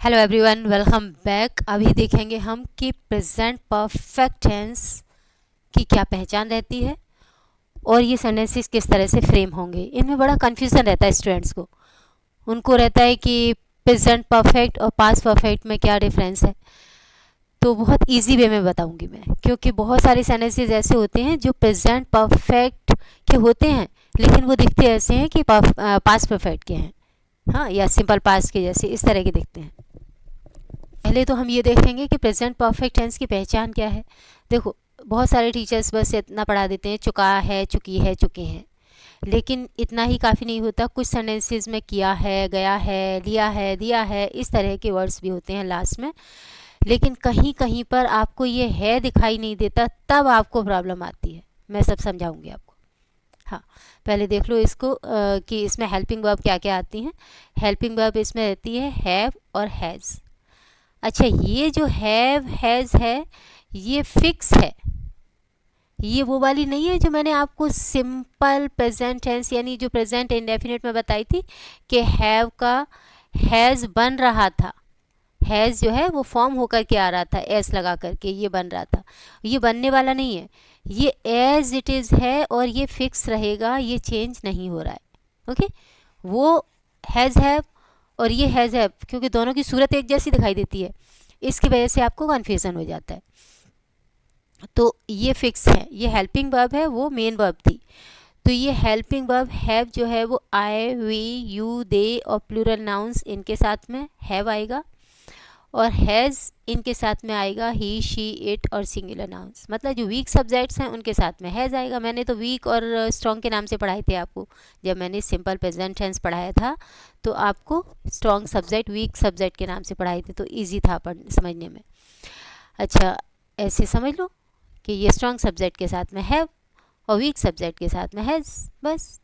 Hello everyone, welcome back. अभी देखेंगे हम कि प्रेजेंट परफेक्ट टेंस की क्या पहचान रहती है और ये सेंटेंसेस किस तरह से फ्रेम होंगे। इनमें बड़ा कन्फ्यूज़न रहता है स्टूडेंट्स को। उनको रहता है कि प्रेजेंट परफेक्ट और पास्ट परफेक्ट में क्या डिफरेंस है। तो बहुत इजी वे में बताऊंगी मैं, क्योंकि बहुत सारे सेंटेंसेस ऐसे होते हैं जो प्रेजेंट परफेक्ट के होते हैं लेकिन वो दिखते ऐसे हैं कि पास्ट परफेक्ट के हैं, हाँ, या सिंपल पास्ट के जैसे इस तरह के दिखते हैं। पहले तो हम ये देखेंगे कि प्रेजेंट परफेक्ट टेंस की पहचान क्या है। देखो, बहुत सारे टीचर्स बस इतना पढ़ा देते हैं, चुका है, चुकी है, चुके हैं, लेकिन इतना ही काफ़ी नहीं होता। कुछ सेंटेंसेस में किया है, गया है, लिया है, दिया है, इस तरह के वर्ड्स भी होते हैं लास्ट में। लेकिन कहीं कहीं पर आपको ये है दिखाई नहीं देता, तब आपको प्रॉब्लम आती है। मैं सब समझाऊंगी आपको। हाँ, पहले देख लो इसको कि इसमें हेल्पिंग वर्ब क्या क्या आती हैं। हेल्पिंग वर्ब इसमें रहती है हैव और हैज़। अच्छा, ये जो हैव हैज़ है ये फिक्स है, ये वो वाली नहीं है जो मैंने आपको सिंपल प्रेजेंट टेंस यानी जो प्रेजेंट इंडेफिनिट में बताई थी कि हैव का हैज़ बन रहा था। हैज़ जो है वो फॉर्म होकर के आ रहा था, एस लगा करके ये बन रहा था। ये बनने वाला नहीं है, ये एज इट इज़ है और ये फिक्स रहेगा, ये चेंज नहीं हो रहा है। ओके, वो हैज़ हैव और ये हैज़ हैव, क्योंकि दोनों की सूरत एक जैसी दिखाई देती है, इसकी वजह से आपको कन्फ्यूज़न हो जाता है। तो ये फिक्स है, ये हेल्पिंग वर्ब है, वो मेन वर्ब थी। तो ये हेल्पिंग वर्ब हैव जो है वो आई, वी, यू, दे और प्लूरल नाउन्स इनके साथ में हैव आएगा, और हैज़ इनके साथ में आएगा ही, शी, इट और सिंगुलर नाउन्स। मतलब जो वीक सब्जेक्ट्स हैं उनके साथ में हैज़ आएगा। मैंने तो वीक और स्ट्रॉन्ग के नाम से पढ़ाए थे आपको, जब मैंने सिंपल प्रेजेंट टेंस पढ़ाया था तो आपको स्ट्रॉन्ग सब्जेक्ट, वीक सब्जेक्ट के नाम से पढ़ाए थे, तो ईजी था समझने में। अच्छा, ऐसे समझ लो कि ये स्ट्रॉन्ग सब्जेक्ट के साथ में हैव और वीक सब्जेक्ट के साथ में हैज़, बस।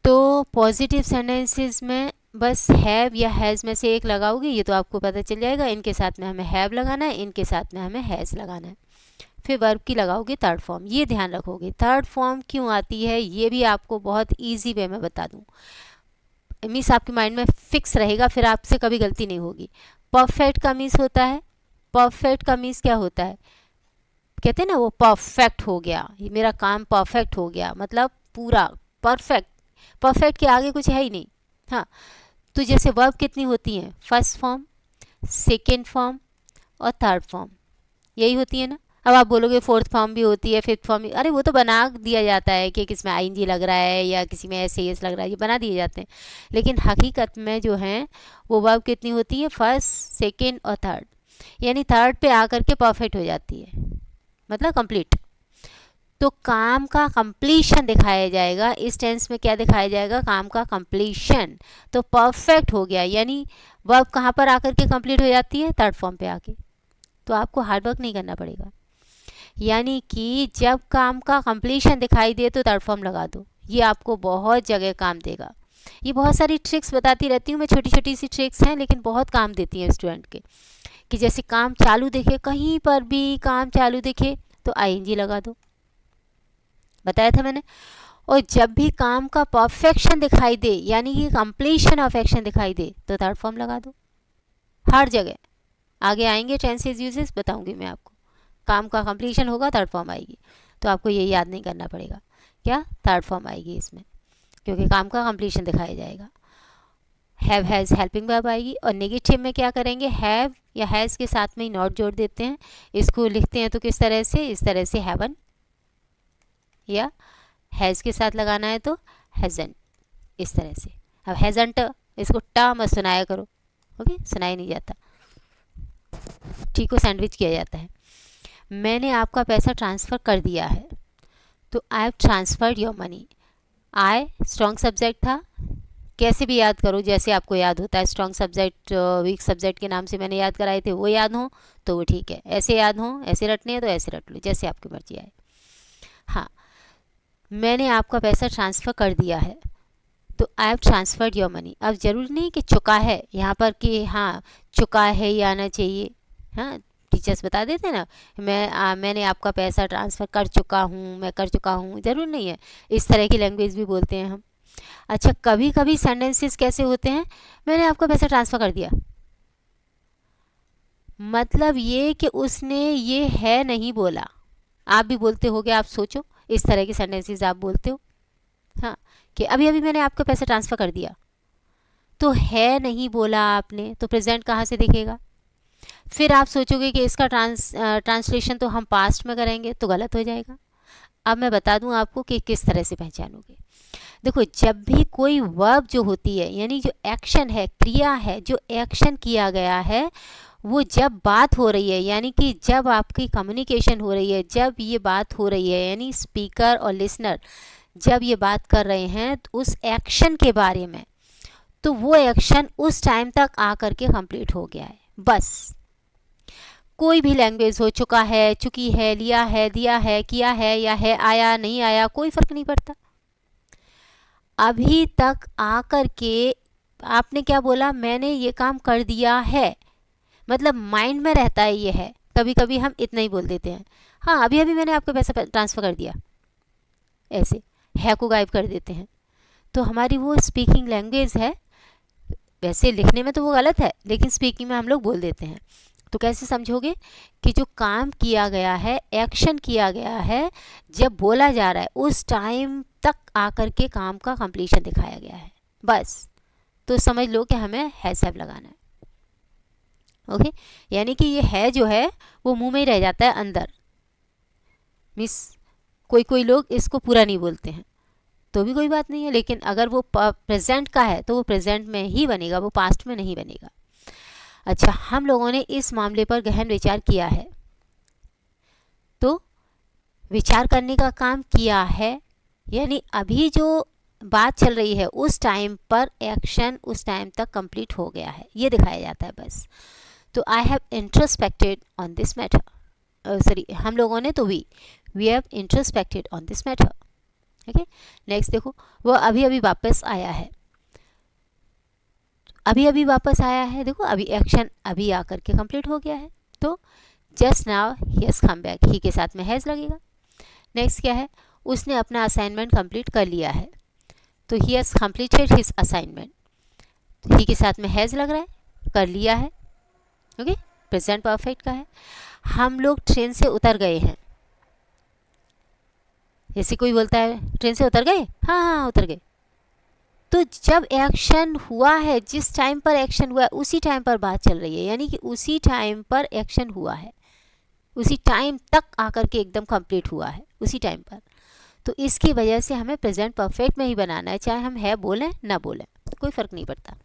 तो पॉजिटिव सेंटेंसेस में बस हैव या हैज़ में से एक लगाओगे, ये तो आपको पता चल जाएगा। इनके साथ में हमें हैव लगाना है, इनके साथ में हमें हैज़ लगाना है। फिर वर्ब की लगाओगे थर्ड फॉर्म, ये ध्यान रखोगे। थर्ड फॉर्म क्यों आती है ये भी आपको बहुत ईजी वे में बता दूँ, मीन्स आपके माइंड में फिक्स रहेगा, फिर आपसे कभी गलती नहीं होगी। परफेक्ट का मीन्स होता है, परफेक्ट का मीन्स क्या होता है, कहते हैं ना वो परफेक्ट हो गया, ये मेरा काम परफेक्ट हो गया, मतलब पूरा परफेक्ट। परफेक्ट के आगे कुछ है ही नहीं। हाँ, तो जैसे वर्ब कितनी होती हैं, फर्स्ट फॉर्म, सेकेंड फॉर्म और थर्ड फॉर्म, यही होती है ना। अब आप बोलोगे फोर्थ फॉर्म भी होती है, फिफ्थ फॉर्म भी, अरे वो तो बना दिया जाता है कि किसमें आईएनजी लग रहा है या किसी में एस एस लग रहा है, ये बना दिए जाते हैं। लेकिन हकीकत में जो है वो वर्ब कितनी होती है, फर्स्ट, सेकेंड और थर्ड, यानी थर्ड पे आकर के परफेक्ट हो जाती है, मतलब कंप्लीट। तो काम का कंप्लीशन दिखाया जाएगा इस टेंस में। क्या दिखाया जाएगा, काम का कंप्लीशन। तो परफेक्ट हो गया, यानी वर्ब कहाँ पर आकर के कंप्लीट हो जाती है, थर्ड फॉर्म पे आके। तो आपको हार्ड वर्क नहीं करना पड़ेगा, यानी कि जब काम का कंप्लीशन दिखाई दे तो थर्ड फॉर्म लगा दो, ये आपको बहुत जगह काम देगा। ये बहुत सारी ट्रिक्स बताती रहती हूँ मैं, छोटी छोटी सी ट्रिक्स हैं लेकिन बहुत काम देती हैं स्टूडेंट के। कि जैसे काम चालू दिखे, कहीं पर भी काम चालू दिखे तो आईएनजी लगा दो, बताया था मैंने। और जब भी काम का परफेक्शन दिखाई दे, यानी कि कंप्लीशन ऑफ एक्शन दिखाई दे, तो थर्ड फॉर्म लगा दो हर जगह। आगे आएंगे टेंसेस यूजेस, बताऊंगी मैं आपको। काम का कंप्लीशन होगा, थर्ड फॉर्म आएगी, तो आपको ये याद नहीं करना पड़ेगा, क्या थर्ड फॉर्म आएगी इसमें, क्योंकि काम का कंप्लीशन दिखाया जाएगा। हैव हैज़ हेल्पिंग वर्ब आएगी। और नेगेटिव में क्या करेंगे, हैव या हैज़ के साथ में ही नॉट जोड़ देते हैं। इसको लिखते हैं तो किस तरह से, इस तरह से, हैवन, या हैज़ के साथ लगाना है तो हैजन, इस तरह से। अब हैजंट, इसको टा मत सुनाया करो, ओके, सुनाया नहीं जाता, ठीक को सैंडविच किया जाता है। मैंने आपका पैसा ट्रांसफ़र कर दिया है, तो I have transferred your money. I strong subject था, कैसे भी याद करो जैसे आपको याद होता है। स्ट्रॉन्ग सब्जेक्ट वीक सब्जेक्ट के नाम से मैंने याद कराए थे, वो याद हो तो वो ठीक है, ऐसे याद हो, ऐसे रटने हैं तो ऐसे रट लो, जैसे आपकी मर्जी आए। हाँ, मैंने आपका पैसा ट्रांसफ़र कर दिया है, तो I have transferred your money. अब ज़रूरी नहीं कि चुका है यहाँ पर, कि हाँ चुका है ये आना चाहिए। हाँ, टीचर्स बता देते हैं ना, मैंने आपका पैसा ट्रांसफ़र कर चुका हूँ, मैं कर चुका हूँ, ज़रूर नहीं है। इस तरह की लैंग्वेज भी बोलते हैं हम। अच्छा, कभी कभी सेंटेंसेस कैसे होते हैं, मैंने आपको पैसा ट्रांसफ़र कर दिया, मतलब ये कि उसने ये है नहीं बोला। आप भी बोलते होगे, आप सोचो, इस तरह के सेंटेंसेस आप बोलते हो, हाँ, कि अभी अभी मैंने आपको पैसा ट्रांसफ़र कर दिया, तो है नहीं बोला आपने, तो प्रेजेंट कहाँ से दिखेगा। फिर आप सोचोगे कि इसका ट्रांसलेशन तो हम पास्ट में करेंगे, तो गलत हो जाएगा। अब मैं बता दूं आपको कि किस तरह से पहचानोगे। देखो, जब भी कोई वर्ब जो होती है, यानी जो एक्शन है, क्रिया है, जो एक्शन किया गया है, वो जब बात हो रही है, यानी कि जब आपकी कम्युनिकेशन हो रही है, जब ये बात हो रही है, यानी स्पीकर और लिसनर जब ये बात कर रहे हैं तो उस एक्शन के बारे में, तो वो एक्शन उस टाइम तक आकर के कंप्लीट हो गया है। बस कोई भी लैंग्वेज हो, चुका है, चुकी है, लिया है, दिया है, किया है, या है, आया, नहीं आया, कोई फ़र्क नहीं पड़ता। अभी तक आकर के आपने क्या बोला, मैंने ये काम कर दिया है, मतलब माइंड में रहता है ये है। कभी कभी हम इतना ही बोल देते हैं, हाँ अभी अभी मैंने आपको पैसा ट्रांसफ़र कर दिया, ऐसे है को गायब कर देते हैं। तो हमारी वो स्पीकिंग लैंग्वेज है, वैसे लिखने में तो वो गलत है, लेकिन स्पीकिंग में हम लोग बोल देते हैं। तो कैसे समझोगे कि जो काम किया गया है, एक्शन किया गया है, जब बोला जा रहा है उस टाइम तक आकर के काम का कंप्लीशन दिखाया गया है, बस। तो समझ लो कि हमें हैज़ हैव लगाना है। ओके, यानी कि ये है जो है वो मुंह में ही रह जाता है अंदर, मिस कोई कोई लोग इसको पूरा नहीं बोलते हैं, तो भी कोई बात नहीं है, लेकिन अगर वो प्रेजेंट का है तो वो प्रेजेंट में ही बनेगा, वो पास्ट में नहीं बनेगा। अच्छा, हम लोगों ने इस मामले पर गहन विचार किया है, तो विचार करने का काम किया है, यानी अभी जो बात चल रही है उस टाइम पर एक्शन उस टाइम तक कंप्लीट हो गया है, ये दिखाया जाता है बस। तो I have introspected on this matter, sorry हम लोगों ने, तो we have introspected on this matter. Okay, next देखो, वो अभी अभी वापस आया है, अभी अभी वापस आया है, देखो अभी एक्शन अभी आकर के कंप्लीट हो गया है, तो just now he has come back, he के साथ में हैज़ लगेगा। नेक्स्ट क्या है, उसने अपना असाइनमेंट कंप्लीट कर लिया है, तो he has completed his assignment, he के साथ में हैज़ लग रहा है, कर लिया है। ओके, प्रेजेंट परफेक्ट का है। हम लोग ट्रेन से उतर गए हैं, जैसे कोई बोलता है ट्रेन से उतर गए, हाँ हाँ उतर गए, तो जब एक्शन हुआ है, जिस टाइम पर एक्शन हुआ है उसी टाइम पर बात चल रही है, यानी कि उसी टाइम पर एक्शन हुआ है, उसी टाइम तक आकर के एकदम कंप्लीट हुआ है, उसी टाइम पर। तो इसकी वजह से हमें प्रेजेंट परफेक्ट में ही बनाना है, चाहे हम है बोलें ना बोलें, कोई फ़र्क नहीं पड़ता।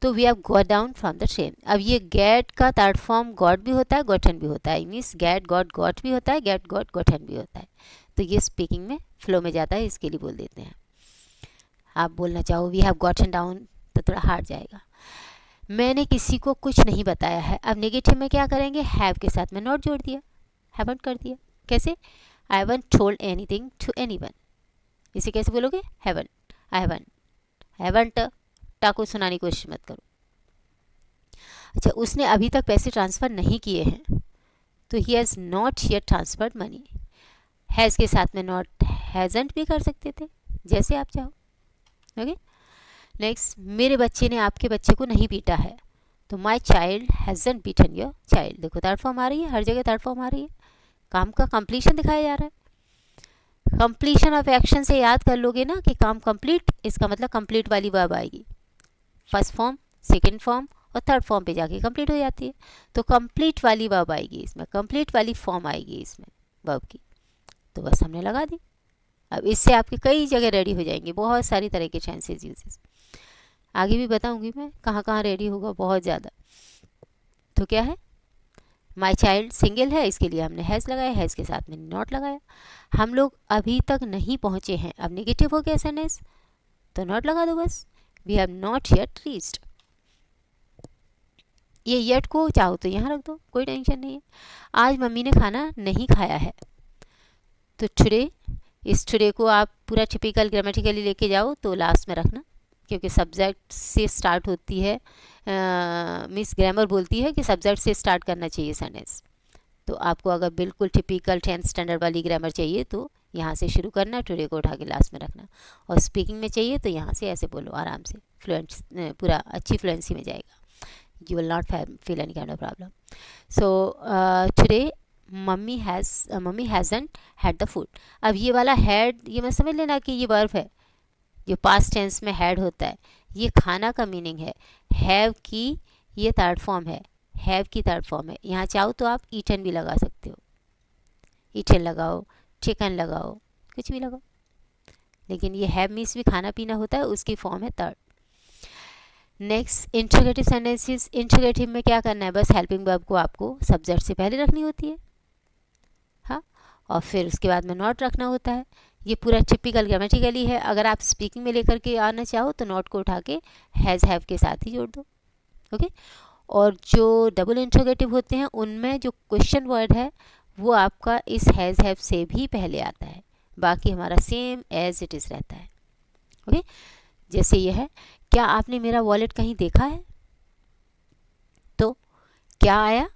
तो we have got down from the train. अब ये गेट का थर्ड फॉर्म गॉट भी होता है, गॉटन भी होता है, मीन्स गेट गॉट गॉट भी होता है, गेट गॉट गॉटन भी होता है। तो ये स्पीकिंग में फ्लो में जाता है, इसके लिए बोल देते हैं। आप बोलना चाहो वी हैव गॉटन डाउन तो थोड़ा हार्ड जाएगा। मैंने किसी को कुछ नहीं बताया है, अब नेगेटिव में क्या करेंगे, हैव के साथ में नॉट जोड़ दिया, हैवंट कर दिया। कैसे, I haven't told anything to anyone, इसे कैसे बोलोगे, हैवंट, आई हैवंट, हैवंट टा को सुनाने की कोशिश मत करो। अच्छा, उसने अभी तक पैसे ट्रांसफ़र नहीं किए हैं, तो he has not yet transferred money, has के साथ में नॉट हैज़ंट भी कर सकते थे, जैसे आप चाहो। ओके, नेक्स्ट, मेरे बच्चे ने आपके बच्चे को नहीं पीटा है, तो my child hasn't beaten your child. देखो थर्ड फॉर्म आ रही है, हर जगह थर्ड फॉर्म आ रही है, काम का कंप्लीशन दिखाया जा रहा है। कंप्लीशन ऑफ एक्शन से याद कर लोगे ना कि काम कंप्लीट, इसका मतलब कंप्लीट वाली वर्ब आएगी, फर्स्ट फॉर्म, सेकेंड फॉर्म और थर्ड फॉर्म पे जाके कंप्लीट हो जाती है, तो कंप्लीट वाली वर्ब आएगी इसमें, कंप्लीट वाली फॉर्म आएगी इसमें वर्ब की, तो बस हमने लगा दी। अब इससे आपके कई जगह रेडी हो जाएंगे, बहुत सारी तरह के टेंसेस यूजेस, आगे भी बताऊंगी मैं कहाँ कहाँ रेडी होगा, बहुत ज़्यादा। तो क्या है, माई चाइल्ड सिंगल है, इसके लिए हमने हैज़ लगाया, हैज़ के साथ में नॉट लगाया। हम लोग अभी तक नहीं पहुँचे हैं, अब नेगेटिव हो गया सेंटेंस, तो नॉट लगा दो बस, we have not yet reached. ये येट को चाहो तो यहाँ रख दो, कोई टेंशन नहीं है। आज मम्मी ने खाना नहीं खाया है, तो टुडे, इस टुडे को आप पूरा टिपिकल ग्रामेटिकली लेके जाओ तो लास्ट में रखना, क्योंकि सब्जेक्ट से स्टार्ट होती है, मिस ग्रामर बोलती है कि सब्जेक्ट से स्टार्ट करना चाहिए सेंटेंस, तो आपको अगर बिल्कुल टिपिकल 10th स्टैंडर्ड वाली ग्रामर चाहिए तो यहाँ से शुरू करना, टुडे को उठा के लास्ट में रखना, और स्पीकिंग में चाहिए तो यहाँ से ऐसे बोलो आराम से, फ्लुएंट, पूरा अच्छी फ्लुएंसी में जाएगा. You will not feel any kind of problem. So today mummy hasn't had the food. अब ये वाला had, ये मैं समझ लेना कि ये वर्ब है जो पास्ट टेंस में had होता है. ये खाना का मीनिंग है. हैव की ये थर्ड फॉर्म है, हैव की थर्ड फॉर्म है. यहाँ चाहो तो आप ईटन भी लगा सकते हो, ईटन लगाओ, चिकन लगाओ, कुछ भी लगाओ, लेकिन ये हैव मीन्स भी खाना पीना होता है, उसकी फॉर्म है third. Next interrogative sentences. Interrogative में क्या करना है, बस हेल्पिंग वर्ब को आपको सब्जेक्ट से पहले रखनी होती है, हाँ, और फिर उसके बाद में नॉट रखना होता है. ये पूरा टिपिकल ग्रामेटिकली है. अगर आप स्पीकिंग में लेकर के आना चाहो तो नॉट को उठा के हैज़ हैव के साथ ही जोड़ दो. ओके. और जो डबल इंट्रोगेटिव होते हैं उनमें जो क्वेश्चन वर्ड है वो आपका इस हैज़ हैव से भी पहले आता है, बाकी हमारा सेम एज इट इज़ रहता है. ओके. जैसे ये है, क्या आपने मेरा वॉलेट कहीं देखा है, तो क्या आया,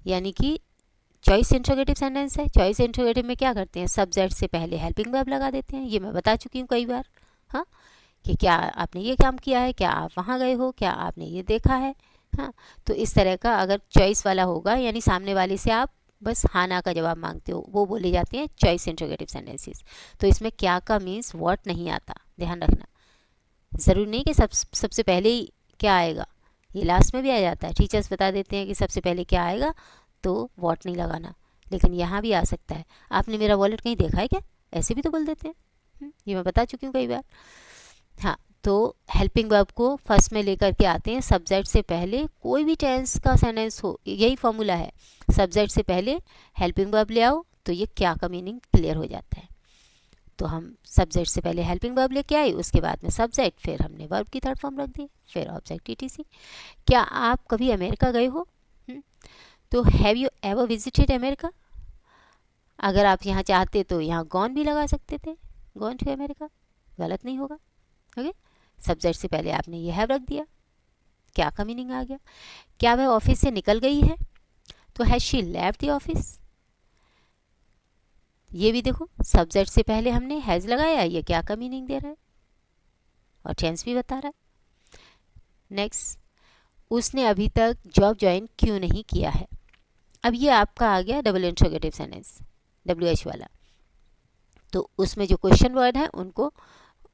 यानी कि चॉइस इंट्रोगेटिव सेंटेंस है. चॉइस इंट्रोगेटिव में क्या करते हैं, सब्जेक्ट से पहले हेल्पिंग वर्ब लगा देते हैं. ये मैं बता चुकी हूँ कई बार, हाँ, कि क्या आपने ये काम किया है, क्या आप वहाँ गए हो, क्या आपने ये देखा है, हाँ. तो इस तरह का अगर चॉइस वाला होगा, यानी सामने वाले से आप बस हाँ ना का जवाब मांगते हो, वो बोले जाते हैं चॉइस इंट्रोगेटिव सेंटेंसेस. तो इसमें क्या का मीन्स व्हाट नहीं आता, ध्यान रखना. ज़रूरी नहीं कि सबसे पहले ही क्या आएगा, ये लास्ट में भी आ जाता है. टीचर्स बता देते हैं कि सबसे पहले क्या आएगा, तो व्हाट नहीं लगाना, लेकिन यहाँ भी आ सकता है. आपने मेरा वॉलेट कहीं देखा है क्या, ऐसे भी तो बोल देते हैं. ये मैं बता चुकी हूँ कई बार, हाँ. तो हेल्पिंग वर्ब को फर्स्ट में लेकर के आते हैं, सब्जेक्ट से पहले. कोई भी टेंस का सेंटेंस हो, यही फॉर्मूला है, सब्जेक्ट से पहले हेल्पिंग वर्ब ले आओ तो ये क्या का मीनिंग क्लियर हो जाता है. तो हम सब्जेक्ट से पहले हेल्पिंग वर्ब लेके आए, उसके बाद में सब्जेक्ट, फिर हमने वर्ब की थर्ड फॉर्म रख दी, फिर ऑब्जेक्ट etc. क्या आप कभी अमेरिका गए हो, तो have you ever visited America. अगर आप यहाँ चाहते तो यहाँ गॉन भी लगा सकते थे, गॉन टू अमेरिका, गलत नहीं होगा. ओके. सब्जेक्ट से पहले आपने ये हैव रख दिया, क्या का मीनिंग आ गया. क्या वह ऑफिस से निकल गई है, तो has she left the office. ये भी देखो, सब्जेक्ट से पहले हमने हैज़ लगाया, ये क्या का मीनिंग दे रहा है और टेंस भी बता रहा है. नेक्स्ट, उसने अभी तक जॉब ज्वाइन क्यों नहीं किया है. अब ये आपका आ गया डबल इंट्रोगेटिव सेंटेंस, WH वाला. तो उसमें जो क्वेश्चन वर्ड है उनको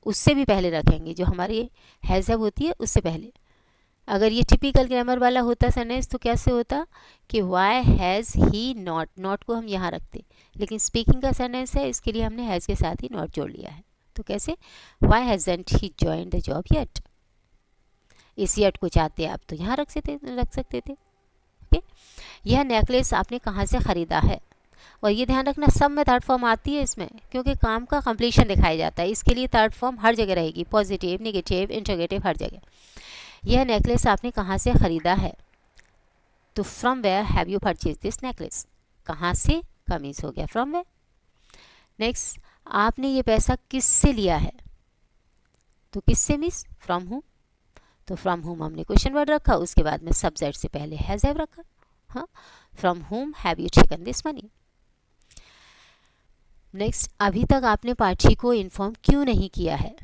उससे भी पहले रखेंगे, जो हमारी हैज़ हैव होती है उससे पहले. अगर ये टिपिकल ग्रामर वाला होता सेंटेंस तो कैसे होता कि why has he not, not को हम यहाँ रखते, लेकिन स्पीकिंग का सेंटेंस है, इसके लिए हमने हैज़ के साथ ही नॉट जोड़ लिया है. तो कैसे, why hasn't he joined the job yet. इस येट को चाहते आप तो यहाँ रख सकते थे. ओके. यह नेकलेस आपने कहाँ से ख़रीदा है. और ये ध्यान रखना, सब में थर्ड फॉर्म आती है इसमें, क्योंकि काम का कंप्लीशन दिखाया जाता है, इसके लिए थर्ड फॉर्म हर जगह रहेगी, पॉजिटिव, नेगेटिव, इंट्रोगेटिव, हर जगह. यह नेकलेस आपने कहाँ से ख़रीदा है, तो from where have you purchase this necklace. कहाँ से का मीन्स हो गया फ्रॉम वेयर. नेक्स्ट, आपने ये पैसा किससे लिया है, तो किससे मीन्स फ्रॉम हुम. तो फ्रॉम हुम हमने क्वेश्चन वर्ड रखा, उसके बाद में सब्जेक्ट से पहले हैज़ हैव रखा, हाँ. फ्रॉम हुम have you taken this money. Next, अभी तक आपने पार्टी को इन्फॉर्म क्यों नहीं किया है.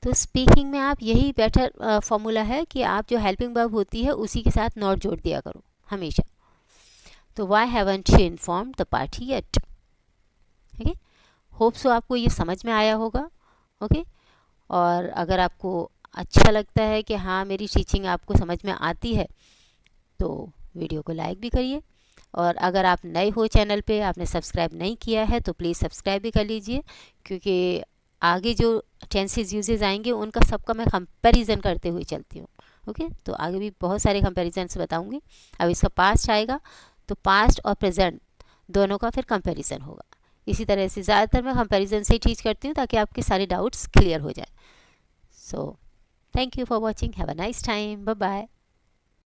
तो स्पीकिंग में आप यही बेटर फॉर्मूला है कि आप जो हेल्पिंग वर्ब होती है उसी के साथ नॉट जोड़ दिया करो हमेशा. तो why haven't you inform the party yet. Okay. Hope so आपको ये समझ में आया होगा. ओके. और अगर आपको अच्छा लगता है कि हाँ मेरी टीचिंग आपको समझ में आती है तो वीडियो को लाइक भी करिए. और अगर आप नए हो चैनल पे, आपने सब्सक्राइब नहीं किया है तो प्लीज़ सब्सक्राइब भी कर लीजिए, क्योंकि आगे जो टेंसेस यूजेस आएंगे उनका सबका मैं कंपैरिजन करते हुए चलती हूँ. ओके. तो आगे भी बहुत सारे कंपैरिजन्स बताऊँगी. अब इसका पास्ट आएगा तो पास्ट और प्रेजेंट दोनों का फिर कंपैरिजन होगा. इसी तरह से ज़्यादातर मैं कंपैरिजन से ही टीच करती हूँ ताकि आपके सारे डाउट्स क्लियर हो जाए. So thank you for watching. Have a nice time. Bye bye.